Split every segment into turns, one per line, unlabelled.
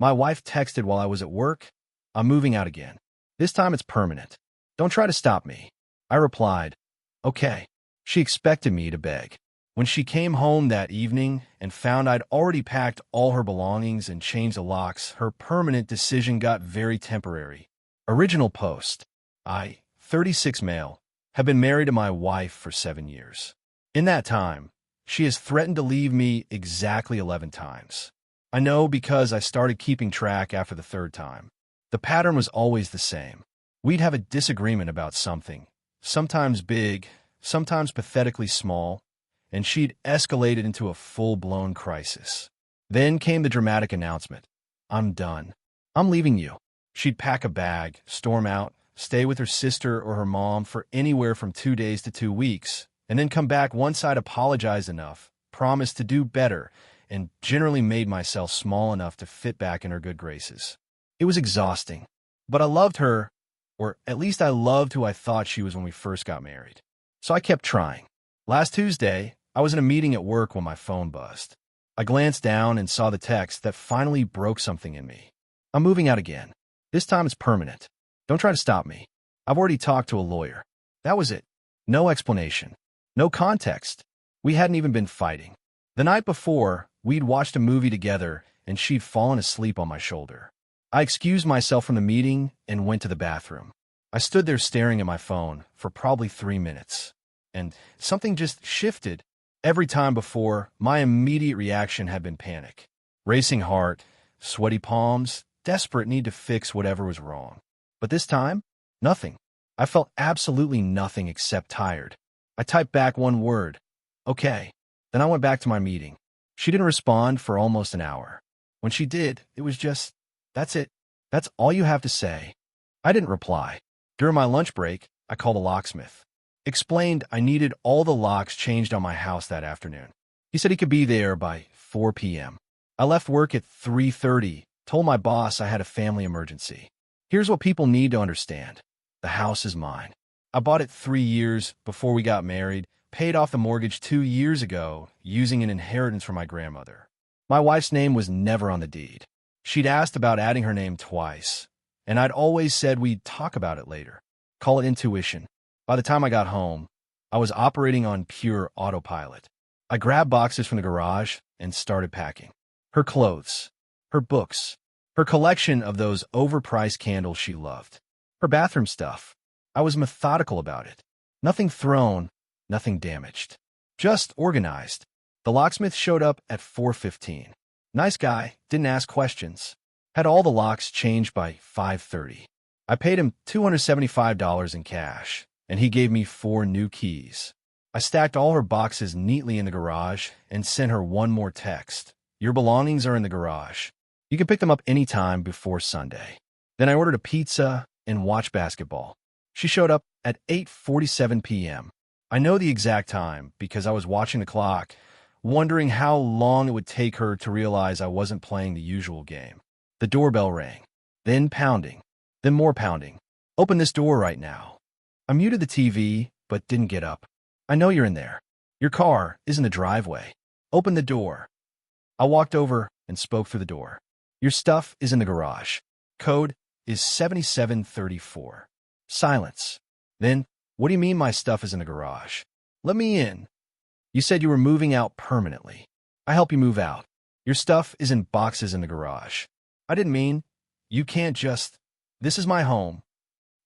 My wife texted while I was at work. I'm moving out again. This time it's permanent. Don't try to stop me. I replied, okay. She expected me to beg. When she came home that evening and found I'd already packed all her belongings and changed the locks, her permanent decision got very temporary. Original post. I, 36 male, have been married to my wife for 7 years. In that time, she has threatened to leave me exactly 11 times. I know because I started keeping track after the 3rd time. The pattern was always the same. We'd have a disagreement about something, sometimes big, sometimes pathetically small, and she'd escalated into a full-blown crisis. Then came the dramatic announcement. I'm done. I'm leaving you. She'd pack a bag, storm out, stay with her sister or her mom for anywhere from 2 days to 2 weeks, and then come back once I'd apologized enough, promised to do better, and generally made myself small enough to fit back in her good graces. It was exhausting, but I loved her, or at least I loved who I thought she was when we first got married. So I kept trying. Last Tuesday, I was in a meeting at work when my phone buzzed. I glanced down and saw the text that finally broke something in me. I'm moving out again. This time it's permanent. Don't try to stop me. I've already talked to a lawyer. That was it. No explanation. No context. We hadn't even been fighting. The night before, we'd watched a movie together, and she'd fallen asleep on my shoulder. I excused myself from the meeting and went to the bathroom. I stood there staring at my phone for probably 3 minutes. And something just shifted. Every time before, my immediate reaction had been panic. Racing heart, sweaty palms, desperate need to fix whatever was wrong. But this time, nothing. I felt absolutely nothing except tired. I typed back one word. Okay. Then I went back to my meeting. She didn't respond for almost an hour. When she did, it was just, that's it. That's all you have to say. I didn't reply. During my lunch break, I called a locksmith. Explained I needed all the locks changed on my house that afternoon. He said he could be there by 4 p.m. I left work at 3:30, told my boss I had a family emergency. Here's what people need to understand. The house is mine. I bought it 3 years before we got married, paid off the mortgage 2 years ago using an inheritance from my grandmother. My wife's name was never on the deed. She'd asked about adding her name twice, and I'd always said we'd talk about it later. Call it intuition. By the time I got home, I was operating on pure autopilot. I grabbed boxes from the garage and started packing. Her clothes, her books, her collection of those overpriced candles she loved, her bathroom stuff. I was methodical about it. Nothing thrown, nothing damaged. Just organized. The locksmith showed up at 4:15. Nice guy, didn't ask questions. Had all the locks changed by 5:30. I paid him $275 in cash, and he gave me 4 new keys. I stacked all her boxes neatly in the garage and sent her one more text. Your belongings are in the garage. You can pick them up anytime before Sunday. Then I ordered a pizza and watched basketball. She showed up at 8:47 p.m. I know the exact time because I was watching the clock, wondering how long it would take her to realize I wasn't playing the usual game. The doorbell rang, then pounding, then more pounding. Open this door right now. I muted the TV, but didn't get up. I know you're in there. Your car is in the driveway. Open the door. I walked over and spoke through the door. Your stuff is in the garage. Code is 7734. Silence. Then, what do you mean my stuff is in the garage? Let me in. You said you were moving out permanently. I help you move out. Your stuff is in boxes in the garage. I didn't mean, you can't just, this is my home.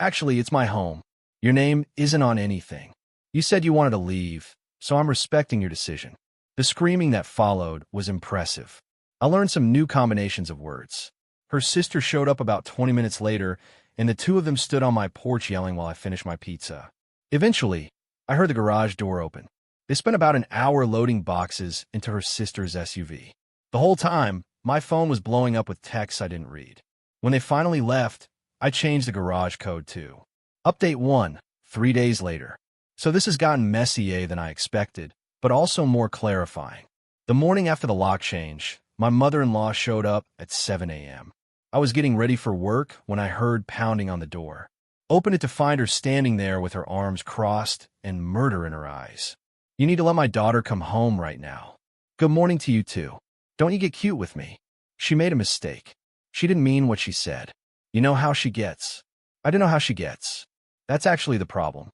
Actually, it's my home. Your name isn't on anything. You said you wanted to leave, so I'm respecting your decision. The screaming that followed was impressive. I learned some new combinations of words. Her sister showed up about 20 minutes later, and the two of them stood on my porch yelling while I finished my pizza. Eventually, I heard the garage door open. They spent about an hour loading boxes into her sister's SUV. The whole time, my phone was blowing up with texts I didn't read. When they finally left, I changed the garage code too. Update 1, 3 days later. So this has gotten messier than I expected, but also more clarifying. The morning after the lock change, my mother-in-law showed up at 7 a.m. I was getting ready for work when I heard pounding on the door. Opened it to find her standing there with her arms crossed and murder in her eyes. You need to let my daughter come home right now. Good morning to you too. Don't you get cute with me. She made a mistake. She didn't mean what she said. You know how she gets. I don't know how she gets. That's actually the problem.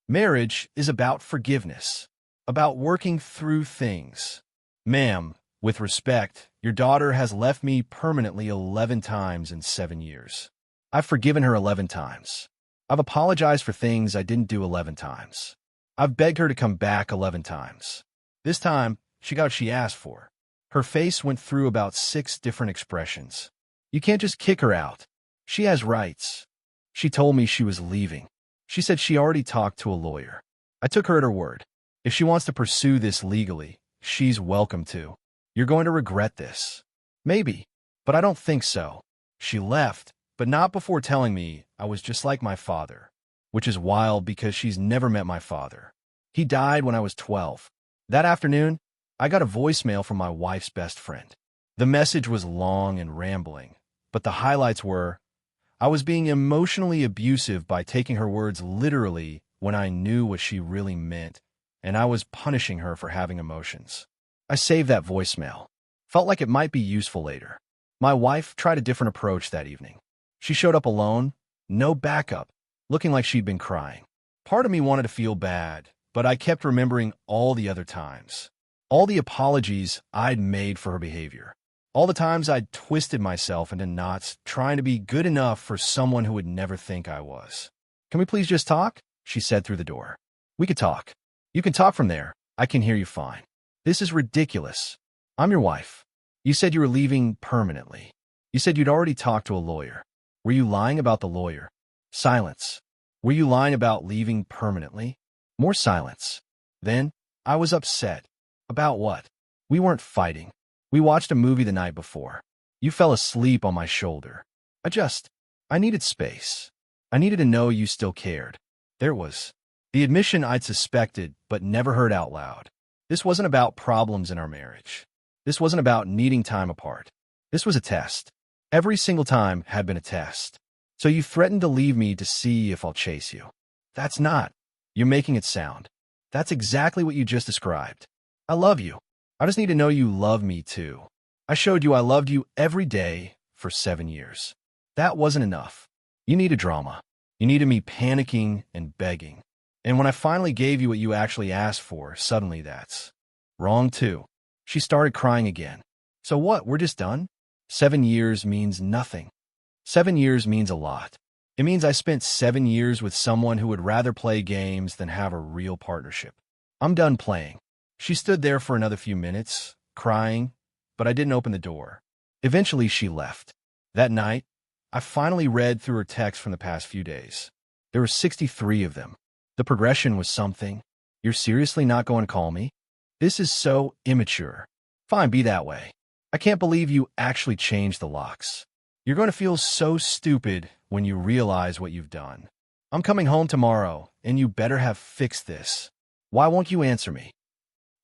Marriage is about forgiveness, about working through things. Ma'am, with respect, your daughter has left me permanently 11 times in 7 years. I've forgiven her 11 times. I've apologized for things I didn't do 11 times. I've begged her to come back 11 times. This time, she got what she asked for. Her face went through about 6 different expressions. You can't just kick her out. She has rights. She told me she was leaving. She said she already talked to a lawyer. I took her at her word. If she wants to pursue this legally, she's welcome to. You're going to regret this. Maybe, but I don't think so. She left, but not before telling me I was just like my father, which is wild because she's never met my father. He died when I was 12. That afternoon, I got a voicemail from my wife's best friend. The message was long and rambling, but the highlights were, I was being emotionally abusive by taking her words literally when I knew what she really meant, and I was punishing her for having emotions. I saved that voicemail. Felt like it might be useful later. My wife tried a different approach that evening. She showed up alone, no backup, looking like she'd been crying. Part of me wanted to feel bad, but I kept remembering all the other times. All the apologies I'd made for her behavior. All the times I'd twisted myself into knots trying to be good enough for someone who would never think I was. Can we please just talk? She said through the door. We could talk. You can talk from there. I can hear you fine. This is ridiculous. I'm your wife. You said you were leaving permanently. You said you'd already talked to a lawyer. Were you lying about the lawyer? Silence. Were you lying about leaving permanently? More silence. Then, I was upset. About what? We weren't fighting. We watched a movie the night before. You fell asleep on my shoulder. I needed space. I needed to know you still cared. There it was. The admission I'd suspected but never heard out loud. This wasn't about problems in our marriage. This wasn't about needing time apart. This was a test. Every single time had been a test. So you threatened to leave me to see if I'll chase you. That's not. You're making it sound. That's exactly what you just described. I love you. I just need to know you love me too. I showed you I loved you every day for 7 years. That wasn't enough. You needed drama. You needed me panicking and begging. And when I finally gave you what you actually asked for, suddenly that's wrong too. She started crying again. So what, we're just done? 7 years means nothing. 7 years means a lot. It means I spent 7 years with someone who would rather play games than have a real partnership. I'm done playing. She stood there for another few minutes, crying, but I didn't open the door. Eventually she left. That night, I finally read through her texts from the past few days. There were 63 of them. The progression was something. You're seriously not going to call me? This is so immature. Fine, be that way. I can't believe you actually changed the locks. You're going to feel so stupid when you realize what you've done. I'm coming home tomorrow, and you better have fixed this. Why won't you answer me?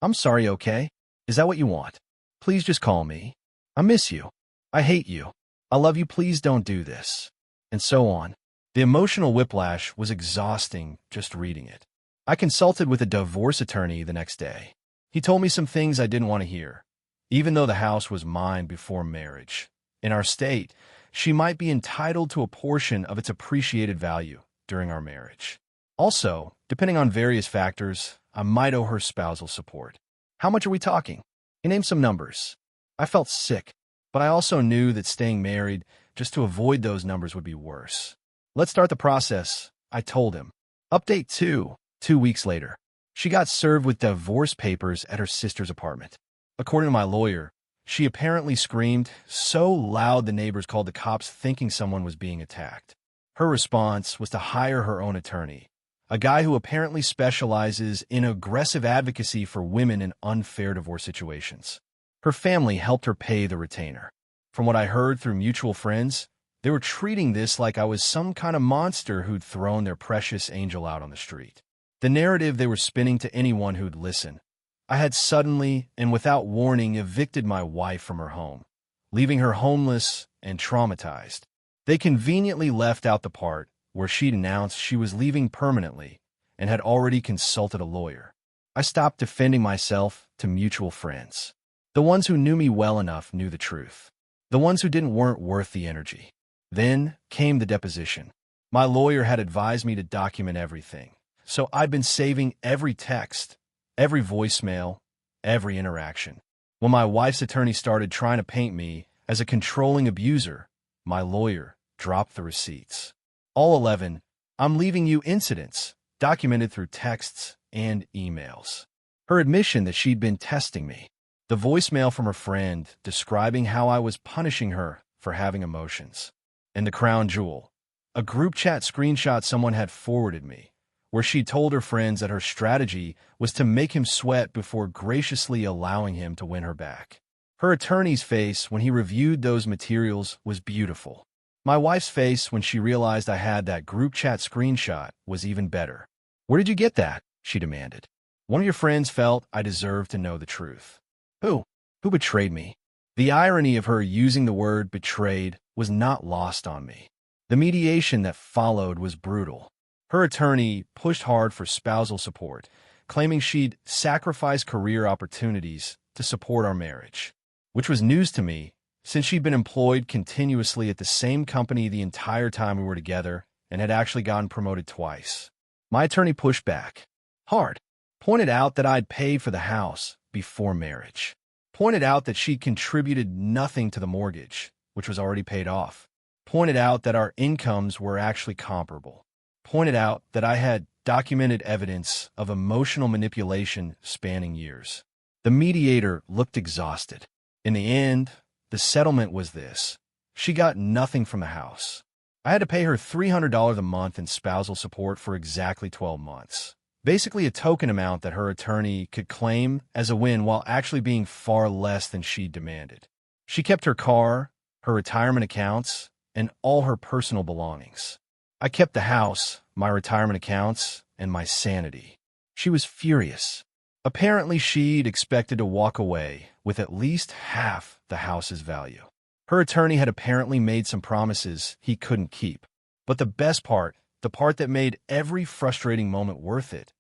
I'm sorry, okay? Is that what you want? Please just call me. I miss you. I hate you. I love you. Please don't do this. And so on. The emotional whiplash was exhausting just reading it. I consulted with a divorce attorney the next day. He told me some things I didn't want to hear. Even though the house was mine before marriage, in our state, she might be entitled to a portion of its appreciated value during our marriage. Also, depending on various factors, I might owe her spousal support. How much are we talking? He named some numbers. I felt sick, but I also knew that staying married just to avoid those numbers would be worse. Let's start the process, I told him. Update 2. 2 weeks later, she got served with divorce papers at her sister's apartment. According to my lawyer, she apparently screamed so loud the neighbors called the cops thinking someone was being attacked. Her response was to hire her own attorney, a guy who apparently specializes in aggressive advocacy for women in unfair divorce situations. Her family helped her pay the retainer. From what I heard through mutual friends, they were treating this like I was some kind of monster who'd thrown their precious angel out on the street. The narrative they were spinning to anyone who'd listen. I had suddenly and without warning evicted my wife from her home, leaving her homeless and traumatized. They conveniently left out the part where she'd announced she was leaving permanently and had already consulted a lawyer. I stopped defending myself to mutual friends. The ones who knew me well enough knew the truth. The ones who didn't weren't worth the energy. Then came the deposition. My lawyer had advised me to document everything, so I'd been saving every text, every voicemail, every interaction. When my wife's attorney started trying to paint me as a controlling abuser, my lawyer dropped the receipts. All 11, I'm leaving you incidents, documented through texts and emails. Her admission that she'd been testing me. The voicemail from her friend describing how I was punishing her for having emotions. And the crown jewel, a group chat screenshot someone had forwarded me, where she told her friends that her strategy was to make him sweat before graciously allowing him to win her back. Her attorney's face when he reviewed those materials was beautiful. My wife's face when she realized I had that group chat screenshot was even better. Where did you get that? She demanded. One of your friends felt I deserved to know the truth. Who? Who betrayed me? The irony of her using the word betrayed was not lost on me. The mediation that followed was brutal. Her attorney pushed hard for spousal support, claiming she'd sacrifice career opportunities to support our marriage, which was news to me since she'd been employed continuously at the same company the entire time we were together and had actually gotten promoted twice. My attorney pushed back hard, pointed out that I'd paid for the house before marriage, pointed out that she'd contributed nothing to the mortgage, which was already paid off, pointed out that our incomes were actually comparable, pointed out that I had documented evidence of emotional manipulation spanning years. The mediator looked exhausted. In the end, the settlement was this. She got nothing from the house. I had to pay her $300 a month in spousal support for exactly 12 months. Basically a token amount that her attorney could claim as a win while actually being far less than she demanded. She kept her car, her retirement accounts, and all her personal belongings. I kept the house, my retirement accounts, and my sanity. She was furious. Apparently, she'd expected to walk away with at least half the house's value. Her attorney had apparently made some promises he couldn't keep. But the best part, the part that made every frustrating moment worth it,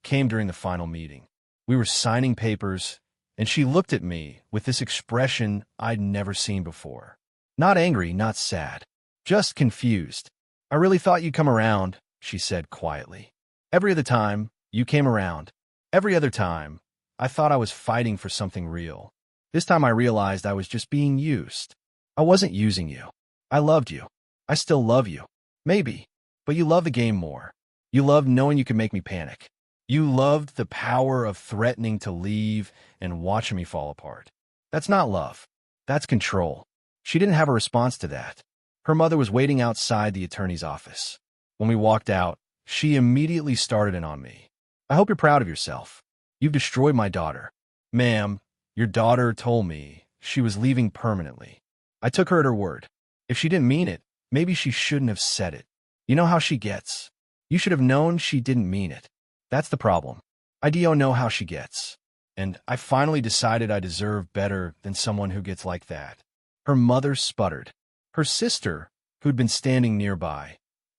came during the final meeting. We were signing papers, and she looked at me with this expression I'd never seen before. Not angry, not sad, just confused. I really thought you'd come around, she said quietly. Every other time, you came around. Every other time, I thought I was fighting for something real. This time I realized I was just being used. I wasn't using you. I loved you. I still love you. Maybe. But you love the game more. You loved knowing you could make me panic. You loved the power of threatening to leave and watching me fall apart. That's not love. That's control. She didn't have a response to that. Her mother was waiting outside the attorney's office. When we walked out, she immediately started in on me. I hope you're proud of yourself. You've destroyed my daughter. Ma'am, your daughter told me she was leaving permanently. I took her at her word. If she didn't mean it, maybe she shouldn't have said it. You know how she gets. You should have known she didn't mean it. That's the problem. I don't know how she gets. And I finally decided I deserve better than someone who gets like that. Her mother sputtered. Her sister, who'd been standing nearby,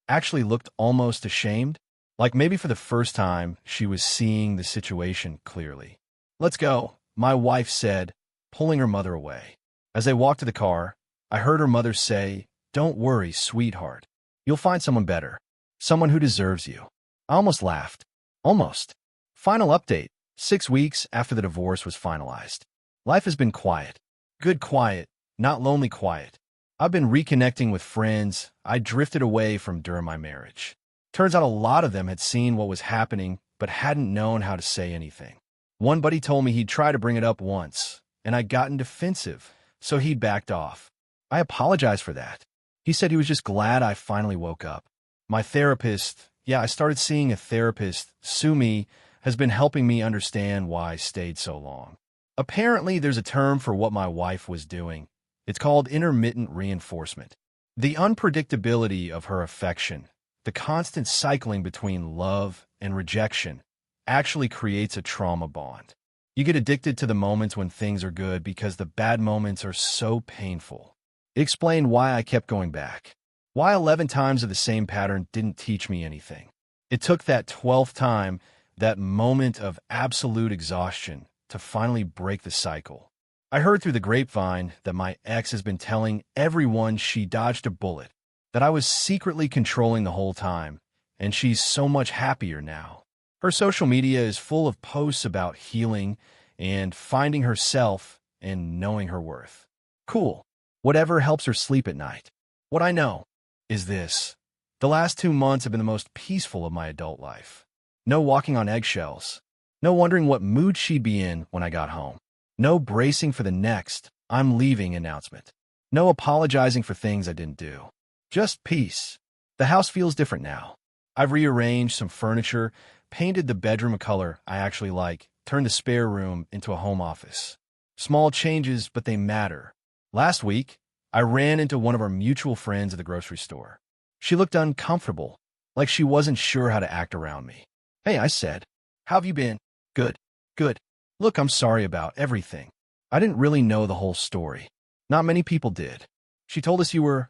actually looked almost ashamed, like maybe for the first time she was seeing the situation clearly. Let's go, my wife said, pulling her mother away. As they walked to the car, I heard her mother say, "Don't worry, sweetheart. You'll find someone better. Someone who deserves you." I almost laughed. Almost. Final update. 6 weeks after the divorce was finalized. Life has been quiet. Good quiet, not lonely quiet. I've been reconnecting with friends I drifted away from during my marriage. Turns out a lot of them had seen what was happening but hadn't known how to say anything. One buddy told me he'd try to bring it up once, and I'd gotten defensive, so he'd backed off. I apologized for that. He said he was just glad I finally woke up. My therapist, I started seeing a therapist, Sumi, has been helping me understand why I stayed so long. Apparently, there's a term for what my wife was doing. It's called intermittent reinforcement. The unpredictability of her affection, the constant cycling between love and rejection, actually creates a trauma bond. You get addicted to the moments when things are good because the bad moments are so painful. It explained why I kept going back. Why 11 times of the same pattern didn't teach me anything. It took that 12th time, that moment of absolute exhaustion, to finally break the cycle. I heard through the grapevine that my ex has been telling everyone she dodged a bullet, that I was secretly controlling the whole time, and she's so much happier now. Her social media is full of posts about healing and finding herself and knowing her worth. Cool. Whatever helps her sleep at night. What I know is this. The last 2 months have been the most peaceful of my adult life. No walking on eggshells. No wondering what mood she'd be in when I got home. No bracing for the next "I'm leaving" announcement. No apologizing for things I didn't do. Just peace. The house feels different now. I've rearranged some furniture, painted the bedroom a color I actually like, turned the spare room into a home office. Small changes, but they matter. Last week, I ran into one of our mutual friends at the grocery store. She looked uncomfortable, like she wasn't sure how to act around me. "Hey," I said. "How have you been?" "Good, good. Look, I'm sorry about everything." I didn't really know the whole story. Not many people did. "She told us you were..."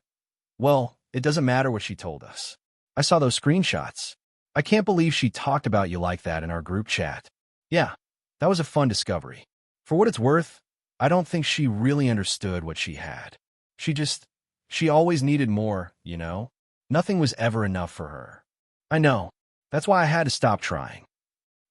Well, it doesn't matter what she told us. I saw those screenshots. I can't believe she talked about you like that in our group chat. Yeah, that was a fun discovery. For what it's worth, I don't think she really understood what she had. She always needed more, you know? Nothing was ever enough for her. I know. That's why I had to stop trying.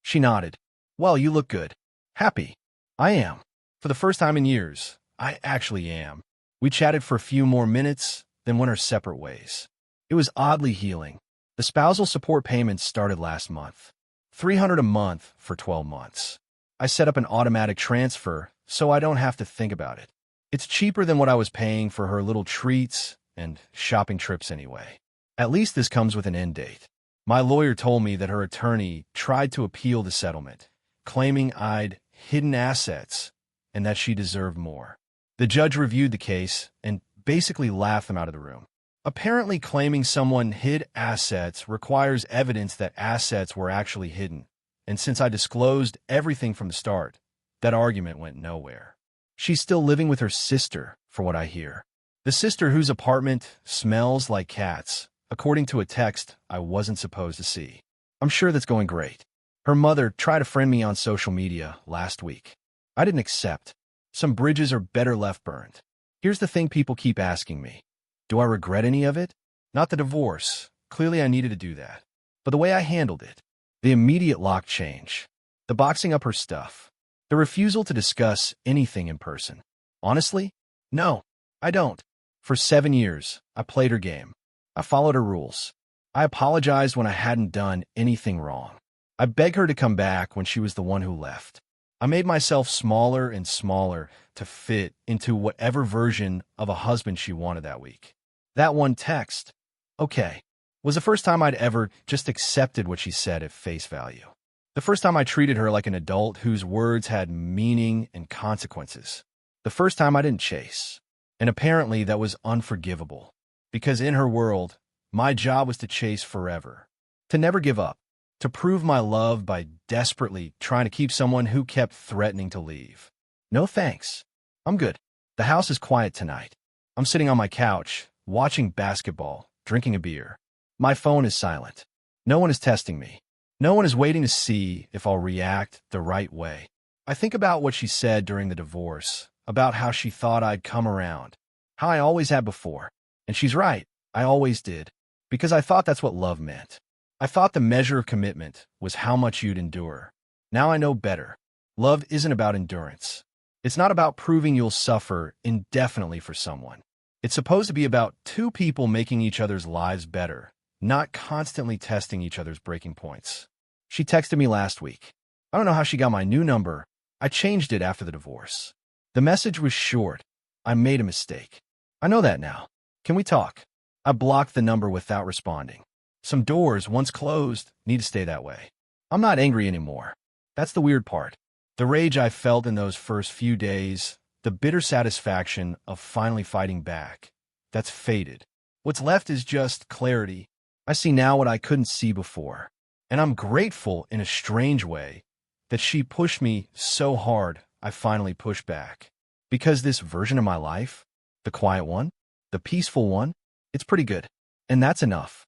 She nodded. "Well, you look good. Happy." I am. For the first time in years, I actually am. We chatted for a few more minutes, then went our separate ways. It was oddly healing. The spousal support payments started last month. $300 a month for 12 months. I set up an automatic transfer so I don't have to think about it. It's cheaper than what I was paying for her little treats and shopping trips anyway. At least this comes with an end date. My lawyer told me that her attorney tried to appeal the settlement, claiming I'd hidden assets and that she deserved more. The judge reviewed the case and basically laughed them out of the room. Apparently, claiming someone hid assets requires evidence that assets were actually hidden, and since I disclosed everything from the start, that argument went nowhere. She's still living with her sister, for what I hear. The sister whose apartment smells like cats, according to a text I wasn't supposed to see. I'm sure that's going great. Her mother tried to friend me on social media last week. I didn't accept. Some bridges are better left burned. Here's the thing people keep asking me. Do I regret any of it? Not the divorce. Clearly I needed to do that. But the way I handled it. The immediate lock change. The boxing up her stuff. The refusal to discuss anything in person. Honestly? No, I don't. For 7 years, I played her game. I followed her rules. I apologized when I hadn't done anything wrong. I begged her to come back when she was the one who left. I made myself smaller and smaller to fit into whatever version of a husband she wanted that week. That one text, "Okay," was the first time I'd ever just accepted what she said at face value. The first time I treated her like an adult whose words had meaning and consequences. The first time I didn't chase. And apparently that was unforgivable. Because in her world, my job was to chase forever. To never give up. To prove my love by desperately trying to keep someone who kept threatening to leave. No thanks. I'm good. The house is quiet tonight. I'm sitting on my couch, watching basketball, drinking a beer. My phone is silent. No one is testing me. No one is waiting to see if I'll react the right way. I think about what she said during the divorce, about how she thought I'd come around, how I always had before. And she's right, I always did. Because I thought that's what love meant. I thought the measure of commitment was how much you'd endure. Now I know better. Love isn't about endurance. It's not about proving you'll suffer indefinitely for someone. It's supposed to be about two people making each other's lives better, not constantly testing each other's breaking points. She texted me last week. I don't know how she got my new number. I changed it after the divorce. The message was short. I made a mistake. I know that now. Can we talk? I blocked the number without responding. Some doors, once closed, need to stay that way. I'm not angry anymore. That's the weird part. The rage I felt in those first few days, the bitter satisfaction of finally fighting back, that's faded. What's left is just clarity. I see now what I couldn't see before. And I'm grateful in a strange way that she pushed me so hard I finally pushed back. Because this version of my life, the quiet one, the peaceful one, it's pretty good. And that's enough.